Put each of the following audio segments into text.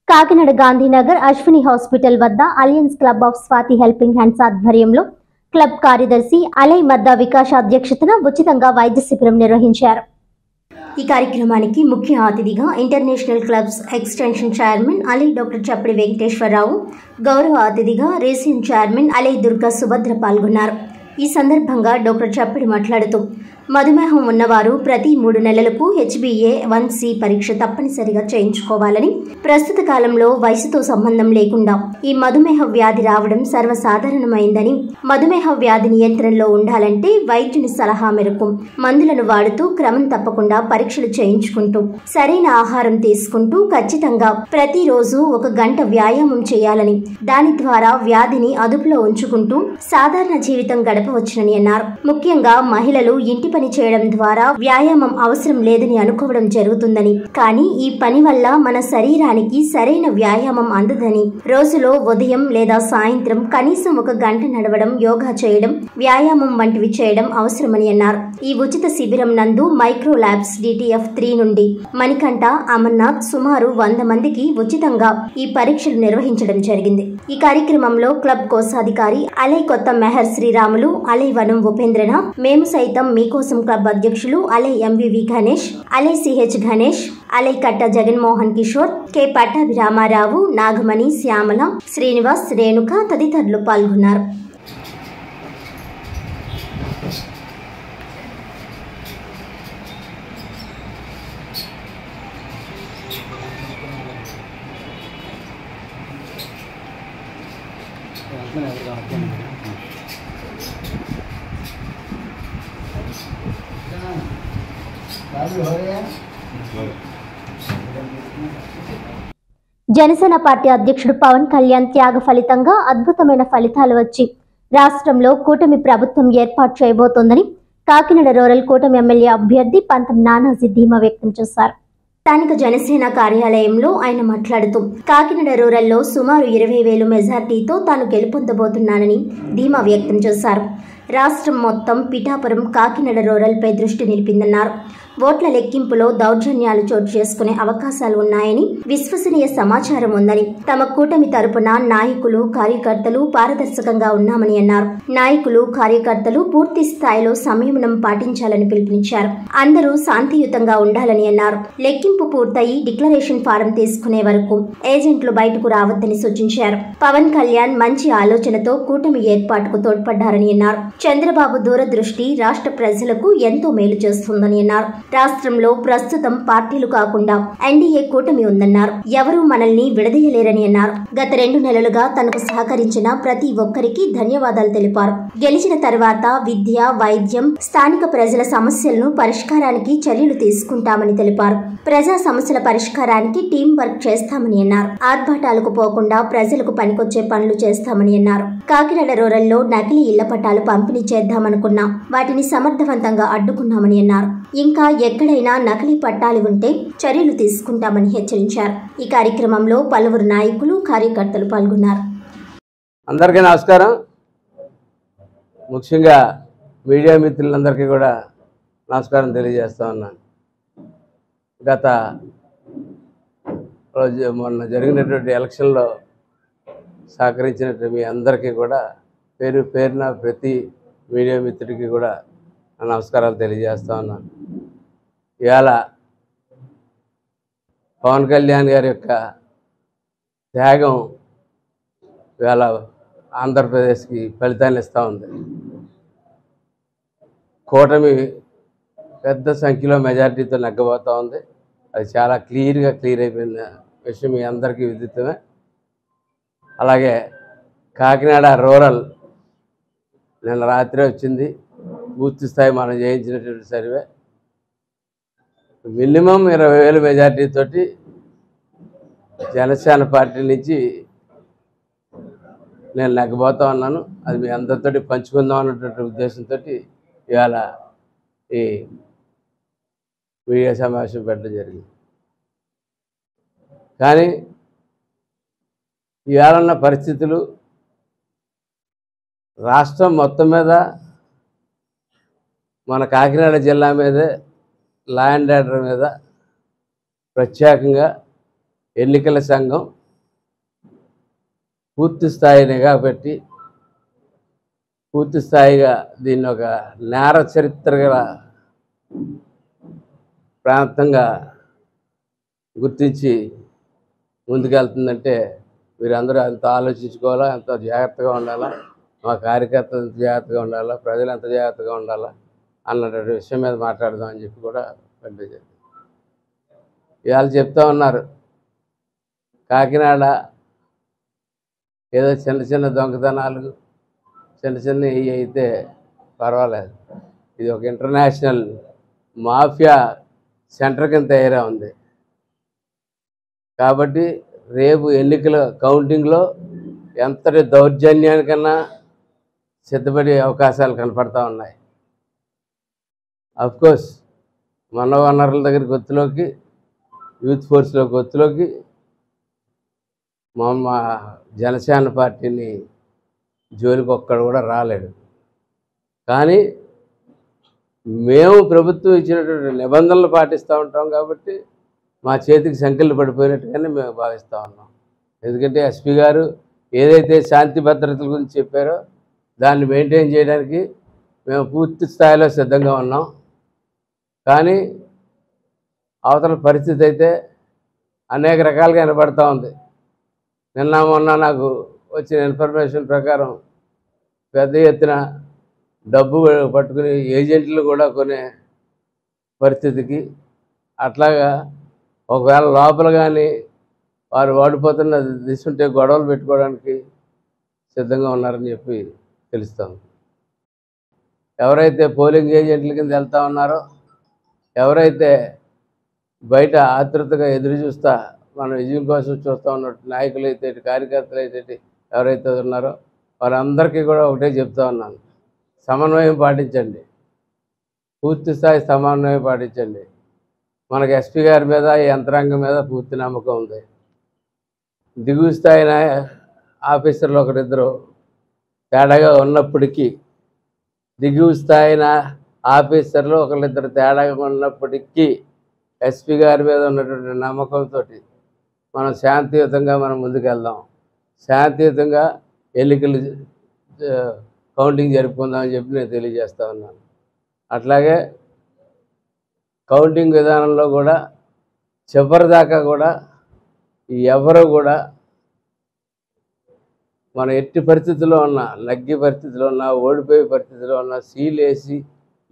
Kakinada Gandhinagar Ashwini hospital వద్ద alliance club of Swathi helping hands ఆధ్వర్యంలో club కార్యదర్శి అలై మద్దా వికాస్ అధ్యక్షతన ఉచితంగా వైద్య శిబిరం నిర్వహించారు. ఈ కార్యక్రమానికి ముఖ్య అతిథిగా ఇంటర్నేషనల్ క్లబ్స్ ఎక్స్టెన్షన్ చైర్మన్ అలై డాక్టర్ చప్పిడి వెంకటేశ్వరరావు, గౌరవ అతిథిగా రీజియన్ చైర్మన్ అలై దుర్గా సుభద్ర పాల్గొన్నారు. ఈ సందర్భంగా డాక్టర్ చప్పిడి మాట్లాడుతూ మధుమేహం ఉన్నవారు ప్రతి 3 నెలలకు HbA1c పరీక్ష తప్పనిసరిగా చేయించుకోవాలని, ప్రస్తుత కాలంలో వయసుతో సంబంధం లేకుండా ఈ మధుమేహ వ్యాధి రావడం సర్వసాధారణమైందని, మధుమేహ వ్యాధి నియంత్రణలో ఉండాలంటే వైద్యుని సలహా మేరకు మందులను వాడుతూ క్రమం తప్పకుండా పరీక్షలు చేయించుకుంటూ సరైన ఆహారం తీసుకుంటూ ఖచ్చితంగా ప్రతిరోజు 1 గంట వ్యాయామం చేయాలని, దాని ద్వారా వ్యాధిని అదుపులో ఉంచుకుంటూ సాధారణ జీవితం గడపవచ్చునని అన్నారు. ముఖ్యంగా మహిళలు ఇంటి పని చేయడం ద్వారా వ్యాయామం అవసరం లేదని అనుకోవడం జరుగుతుందని, కానీ ఈ పని వల్ల మన శరీరానికి సరైన వ్యాయామం అందదని, రోజులో ఉదయం లేదా సాయంత్రం కనీసం 1 గంట నడవడం, యోగా చేయడం, వ్యాయామం వంటివి చేయడం అవసరమని అన్నారు. ఈ ఉచిత శిబిరం నందు మైక్రో ల్యాబ్స్ DTF3 నుండి మణికంఠ, అమర్నాథ్ సుమారు 100 మందికి ఉచితంగా ఈ పరీక్షలు నిర్వహించడం జరిగింది. ఈ కార్యక్రమంలో క్లబ్ కోశాధికారి అలై కొత్త మెహర్ శ్రీరాములు, అలై వనం ఉపేంద్రనాథ్, మేము సైతం మీకోసం క్లబ్ అధ్యక్షులు అలై MVV గణేష్, అలై CH గణేష్, అలై కట్ట జగన్మోహన్ కిషోర్, కె పట్టాభి రామారావు, నాగమణి, శ్యామల, శ్రీనివాస్, రేణుక తదితరులు పాల్గొన్నారు. జనసేన పార్టీ అధ్యక్షుడు పవన్ కళ్యాణ్ త్యాగ ఫలితంగా అద్భుతమైన ఫలితాలు వచ్చి రాష్ట్రంలో కూటమి ప్రభుత్వం ఏర్పాటు చేయబోతోందని కాకినాడ రూరల్ కూటమి ఎమ్మెల్యే అభ్యర్థి పంతం నానాజీ ధీమా వ్యక్తం చేశారు. స్థానిక జనసేన కార్యాలయంలో ఆయన మాట్లాడుతూ కాకినాడ రూరల్లో సుమారు 20,000 మెజార్టీతో తాను గెలుపొందబోతున్నానని ధీమా వ్యక్తం చేశారు. రాష్ట్రం మొత్తం పిఠాపురం, కాకినాడ రూరల్పై దృష్టి నిలిపిందన్నారు. ఓట్ల లెక్కింపులో దౌర్జన్యాలు చోటు చేసుకునే అవకాశాలు ఉన్నాయని, విశ్వసనీయ సమాచారం ఉందని, తమ కూటమి తరపున నాయకులు, కార్యకర్తలు పారదర్శకంగా ఉన్నామని అన్నారు. నాయకులు, కార్యకర్తలు పూర్తి స్థాయిలో సంయమనం పాటించాలని పిలుపునిచ్చారు. అందరూ శాంతియుతంగా ఉండాలని అన్నారు. లెక్కింపు పూర్తయి డిక్లరేషన్ ఫారం తీసుకునే వరకు ఏజెంట్లు బయటకు రావద్దని సూచించారు. పవన్ కళ్యాణ్ మంచి ఆలోచనతో కూటమి ఏర్పాటుకు తోడ్పడ్డారని అన్నారు. చంద్రబాబు దూరదృష్టి రాష్ట్ర ప్రజలకు ఎంతో మేలు చేస్తుందని అన్నారు. రాష్ట్రంలో ప్రస్తుతం పార్టీలు కాకుండా NDA కూటమి ఉందన్నారు. ఎవరూ మనల్ని విడదీయలేరని అన్నారు. గత 2 నెలలుగా తనకు సహకరించిన ప్రతి ఒక్కరికి ధన్యవాదాలు తెలిపారు. గెలిచిన తర్వాత విద్య, వైద్యం, స్థానిక ప్రజల సమస్యలను పరిష్కారానికి చర్యలు తీసుకుంటామని తెలిపారు. ప్రజా సమస్యల పరిష్కారానికి టీం వర్క్ చేస్తామని అన్నారు. ఆర్భాటాలకు పోకుండా ప్రజలకు పనికొచ్చే పనులు చేస్తామని అన్నారు. కాకినాడ రూరల్లో నకిలీ ఇళ్ల పట్టాలు పంపిణీ చేద్దామనుకున్నాం, వాటిని సమర్థవంతంగా అడ్డుకున్నామని అన్నారు. ఇంకా ఎక్కడైనా నకిలీ పట్టాలు ఉంటే చర్యలు తీసుకుంటామని హెచ్చరించారు. ఈ కార్యక్రమంలో పలువురు నాయకులు, కార్యకర్తలు పాల్గొన్నారు. అందరికీ నమస్కారం. ముఖ్యంగా మీడియా మిత్రులందరికీ కూడా నమస్కారం తెలియజేస్తా ఉన్నాను. మొన్న జరిగినటువంటి ఎలక్షన్లో సహకరించినట్టు మీ అందరికీ కూడా పేరు పేరున ప్రతి మీడియా మిత్రుడికి కూడా నమస్కారాలు తెలియజేస్తా ఉన్నాను. ఇవాళ పవన్ కళ్యాణ్ గారి యొక్క త్యాగం ఇవాళ ఆంధ్రప్రదేశ్కి ఫలితాన్ని ఇస్తూ ఉంది. కూటమి పెద్ద సంఖ్యలో మెజార్టీతో నెగ్గబోతూ ఉంది. అది చాలా క్లియర్ అయిపోయిన విషయం మీ అందరికీ విదితమే. అలాగే కాకినాడ రూరల్ నిన్న రాత్రి వచ్చింది. పూర్తి స్థాయి మనం చేయించినటువంటి సర్వే మినిమం 20,000 మెజార్టీతోటి జనసేన పార్టీ నుంచి నేను నెగ్గబోతా ఉన్నాను. అది మీ అందరితోటి పంచుకుందాం అన్నటువంటి ఉద్దేశంతో ఇవాళ ఈ మీడియా సమావేశం పెట్టడం జరిగింది. కానీ ఇవాళ ఉన్న పరిస్థితులు రాష్ట్రం మొత్తం మీద, మన కాకినాడ జిల్లా మీదే, లా అండ్ ఆర్డర్ మీద ప్రత్యేకంగా ఎన్నికల సంఘం పూర్తి స్థాయి నిఘా పెట్టి పూర్తి స్థాయిగా దీన్ని ఒక నేర చరిత్ర గల ప్రాంతంగా గుర్తించి ముందుకెళ్తుందంటే వీరందరూ ఎంత ఆలోచించుకోవాలా, ఎంత జాగ్రత్తగా ఉండాలా, మా కార్యకర్తలు ఎంత జాగ్రత్తగా ఉండాలా, ప్రజలు ఎంత జాగ్రత్తగా ఉండాలా అన్నటువంటి విషయం మీద మాట్లాడదాం అని చెప్పి కూడా పంపించారు. ఇవాళ చెప్తా ఉన్నారు కాకినాడ ఏదో చిన్న చిన్న దొంగతనాలు చిన్న చిన్నవి అయితే పర్వాలేదు, ఇది ఒక ఇంటర్నేషనల్ మాఫియా సెంటర్ కింద తయారై ఉంది. కాబట్టి రేపు ఎన్నికల కౌంటింగ్లో ఎంతటి దౌర్జన్యానికన్నా సిద్ధపడే అవకాశాలు కనపడతా ఉన్నాయి. అఫ్కోర్స్ మానవ వనరుల దగ్గర గొత్తులోకి, యూత్ ఫోర్స్లో గొత్తులోకి మా జనసేన పార్టీని జోలికి ఒక్కడు కూడా రాలేడు. కానీ మేము ప్రభుత్వం ఇచ్చినటువంటి నిబంధనలు పాటిస్తూ ఉంటాం కాబట్టి మా చేతికి సంఖ్యలు పడిపోయినట్టుగానే మేము భావిస్తూ ఉన్నాం. ఎందుకంటే ఎస్పీ గారు ఏదైతే శాంతి భద్రతల గురించి చెప్పారో దాన్ని మెయింటైన్ చేయడానికి మేము పూర్తి స్థాయిలో సిద్ధంగా ఉన్నాం. కానీ అవతల పరిస్థితి అయితే అనేక రకాలుగా వినపడుతూ ఉంది. నిన్న మొన్న నాకు వచ్చిన ఇన్ఫర్మేషన్ ప్రకారం పెద్ద ఎత్తున డబ్బు పట్టుకుని ఏజెంట్లు కూడా కొనే పరిస్థితికి, అట్లాగా ఒకవేళ లోపల కానీ వారు వాడిపోతున్న దిశుంటే గొడవలు పెట్టుకోవడానికి సిద్ధంగా ఉన్నారని చెప్పి తెలుస్తాం. ఎవరైతే పోలింగ్ ఏజెంట్ల కింద వెళ్తూ ఉన్నారో, ఎవరైతే బయట ఆతృతగా ఎదురు చూస్తా మన విజయం కోసం చూస్తూ ఉన్నట్టు నాయకులు అయితే కార్యకర్తలు అయితే ఎవరైతే ఉన్నారో వారందరికీ కూడా ఒకటే చెప్తా ఉన్నాను, సమన్వయం పాటించండి, పూర్తి స్థాయి సమన్వయం పాటించండి. మనకు ఎస్పీ గారి మీద ఈ యంత్రాంగం మీద పూర్తి నమ్మకం ఉంది. దిగువ స్థాయి ఆఫీసర్లు ఒకరిద్దరు తేడాగా ఉన్నప్పటికీ, దిగువ స్థాయి ఆఫీసర్లు ఒకరిద్దరు తేడాగా ఉన్నప్పటికీ ఎస్పీ గారి మీద ఉన్నటువంటి నమ్మకంతో మనం శాంతియుతంగా మనం ముందుకెళ్దాం, శాంతియుతంగా ఎన్నికలు కౌంటింగ్ జరుపుకుందామని చెప్పి నేను తెలియజేస్తా ఉన్నాను. అట్లాగే కౌంటింగ్ విధానంలో కూడా చివరిదాకా కూడా ఎవరు కూడా మన ఎట్టి పరిస్థితుల్లో ఉన్నా, నగ్గి పరిస్థితిలో ఉన్నా, ఓడిపోయే పరిస్థితిలో ఉన్నా సీల్ వేసి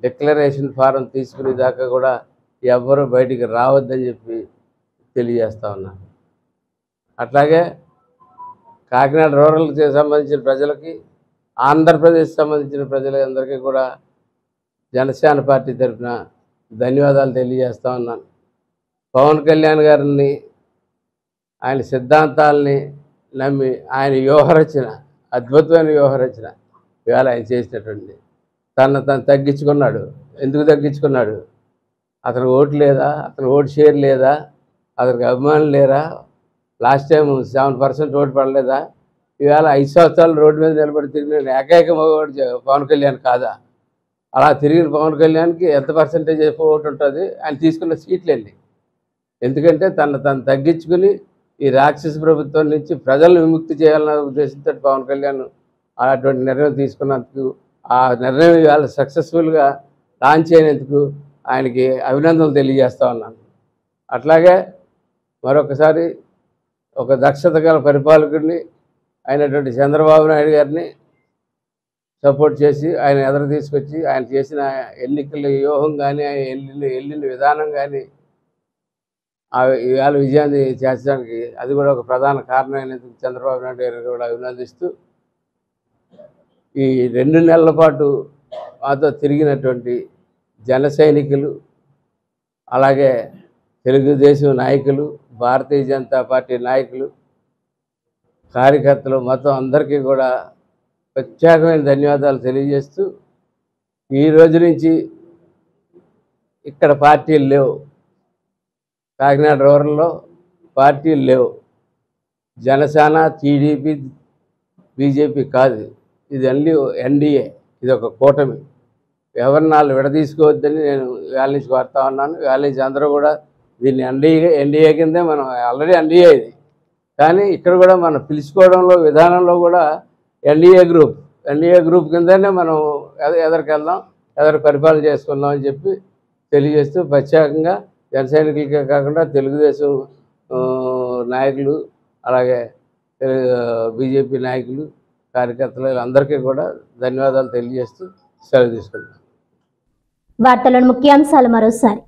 డిక్లరేషన్ ఫారం తీసుకునే దాకా కూడా ఎవ్వరూ బయటికి రావద్దని చెప్పి తెలియజేస్తా ఉన్నాను. అట్లాగే కాకినాడ రూరల్కి సంబంధించిన ప్రజలకి, ఆంధ్రప్రదేశ్ సంబంధించిన ప్రజలందరికీ కూడా జనసేన పార్టీ తరఫున ధన్యవాదాలు తెలియజేస్తా ఉన్నాను. పవన్ కళ్యాణ్ గారిని, ఆయన సిద్ధాంతాలని నమ్మి ఆయన వ్యూహరచన, అద్భుతమైన వ్యూహరచన ఇవాళ ఆయన చేసినటువంటి తను తగ్గించుకున్నాడు. ఎందుకు తగ్గించుకున్నాడు? అతను ఓటు లేదా, అతను ఓటు షేర్ లేదా, అతనికి అభిమానులు లేరా, లాస్ట్ టైం 7% ఓటు పడలేదా, ఇవాళ 5 సంవత్సరాలు రోడ్డు మీద నిలబడి తిరిగిన ఏకైక మగవాడు పవన్ కళ్యాణ్ కాదా? అలా తిరిగిన పవన్ కళ్యాణ్కి ఎంత పర్సంటేజ్ ఓటు ఉంటుంది? ఆయన తీసుకున్న సీట్లు వెళ్ళి. ఎందుకంటే తను తగ్గించుకుని ఈ రాక్షస ప్రభుత్వం నుంచి ప్రజలను విముక్తి చేయాలన్న ఉద్దేశంతో పవన్ కళ్యాణ్ అటువంటి నిర్ణయం తీసుకున్నందుకు, ఆ నిర్ణయం ఇవాళ సక్సెస్ఫుల్గా లాంచ్ అయినందుకు ఆయనకి అభినందనలు తెలియజేస్తా ఉన్నాను. అట్లాగే మరొకసారి ఒక దక్షత గల పరిపాలకుడిని అయినటువంటి చంద్రబాబు నాయుడు గారిని సపోర్ట్ చేసి ఆయన ఎదురు తీసుకొచ్చి ఆయన చేసిన ఎన్నికల వ్యూహం కానీ, ఆయన వెళ్ళిన విధానం కానీ ఇవాళ విజయాన్ని చేర్చడానికి అది కూడా ఒక ప్రధాన కారణమైనందుకు చంద్రబాబు నాయుడు గారిని కూడా అభినందిస్తూ, ఈ 2 నెలల పాటు మాతో తిరిగినటువంటి జన సైనికులు, అలాగే తెలుగుదేశం నాయకులు, భారతీయ జనతా పార్టీ నాయకులు, కార్యకర్తలు మొత్తం అందరికీ కూడా ప్రత్యేకమైన ధన్యవాదాలు తెలియజేస్తూ, ఈ రోజు నుంచి ఇక్కడ పార్టీలు లేవు, కాకినాడ రూరల్లో పార్టీలు లేవు. జనసేన, టీడీపీ, బీజేపీ కాదు, ఇది ఎన్డీఏ, ఇది ఒక కూటమి. ఎవరిని వాళ్ళు విడదీసుకోవద్దని నేను వేళ నుంచి కోరుతా ఉన్నాను. వేళ నుంచి అందరూ కూడా దీన్ని ఎన్డీఏ కిందే, మనం ఆల్రెడీ ఎన్డీఏ ఇది, కానీ ఇక్కడ కూడా మనం పిలుచుకోవడంలో విధానంలో కూడా ఎన్డీఏ గ్రూప్ కిందనే మనం ఎదరికెళ్దాం, ఎదరు పరిపాలన చేసుకుందాం అని చెప్పి తెలియజేస్తూ ప్రత్యేకంగా జన సైనికులకే కాకుండా తెలుగుదేశం నాయకులు అలాగే బీజేపీ నాయకులు కార్యకర్తలు అందరికీ కూడా ధన్యవాదాలు తెలియజేస్తూ సెలవు తీసుకుంటాం. వార్తలోని ముఖ్యాంశాలు మరోసారి.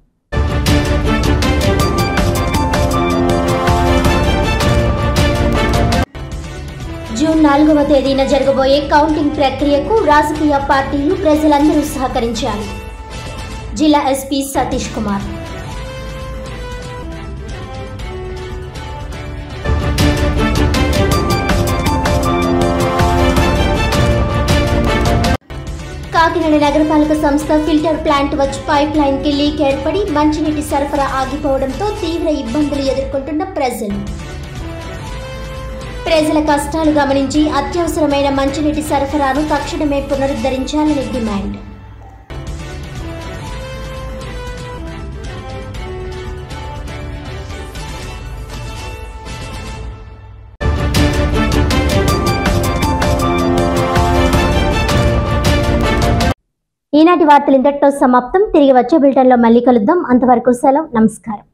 జూన్ 4వ తేదీన జరగబోయే కౌంటింగ్ ప్రక్రియకు రాజకీయ పార్టీలు ప్రజలందరూ సహకరించాలి. జిల్లా ఎస్పీ సతీష్ కుమార్. కాకినాడ నగరపాలక సంస్థ ఫిల్టర్ ప్లాంట్ వచ్చి పైప్ లైన్ కి లీక్ ఏర్పడి మంచినీటి సరఫరా ఆగిపోవడంతో తీవ్ర ఇబ్బందులు ఎదుర్కొంటున్న ప్రజల కష్టాలు గమనించి అత్యవసరమైన మంచినీటి సరఫరాను తక్షణమే పునరుద్ధరించాలని డిమాండ్. ఈనాటి వార్తలు ఇంతటితో సమాప్తం. తిరిగి వచ్చే బులెటిన్లో మళ్ళీ కలుద్దాం. అంతవరకు సెలవు. నమస్కారం.